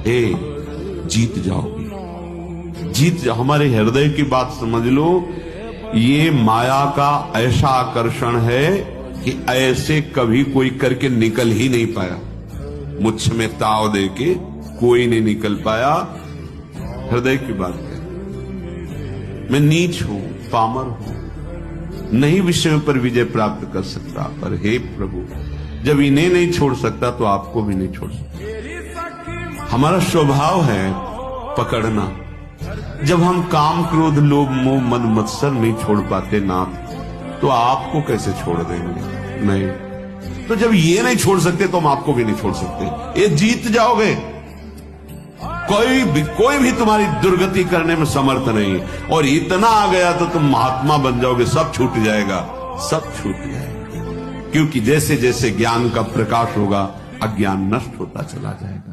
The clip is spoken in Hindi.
जीत जाओगे, जीत जाओ। हमारे हृदय की बात समझ लो, ये माया का ऐसा आकर्षण है कि ऐसे कभी कोई करके निकल ही नहीं पाया। मुझ में ताव दे के कोई नहीं निकल पाया। हृदय की बात है, मैं नीच हूं, पामर हूं, नहीं विषयों पर विजय प्राप्त कर सकता, पर हे प्रभु, जब इन्हें नहीं छोड़ सकता तो आपको भी नहीं छोड़ सकता। हमारा स्वभाव है पकड़ना। जब हम काम, क्रोध, लोभ, मोह, मन, मत्सर नहीं छोड़ पाते नाथ, तो आपको कैसे छोड़ देंगे? नहीं। तो जब ये नहीं छोड़ सकते तो हम आपको भी नहीं छोड़ सकते। ये जीत जाओगे। कोई भी तुम्हारी दुर्गति करने में समर्थ नहीं। और इतना आ गया तो तुम महात्मा बन जाओगे, सब छूट जाएगा, सब छूट जाएगा। क्योंकि जैसे जैसे ज्ञान का प्रकाश होगा, अज्ञान नष्ट होता चला जाएगा।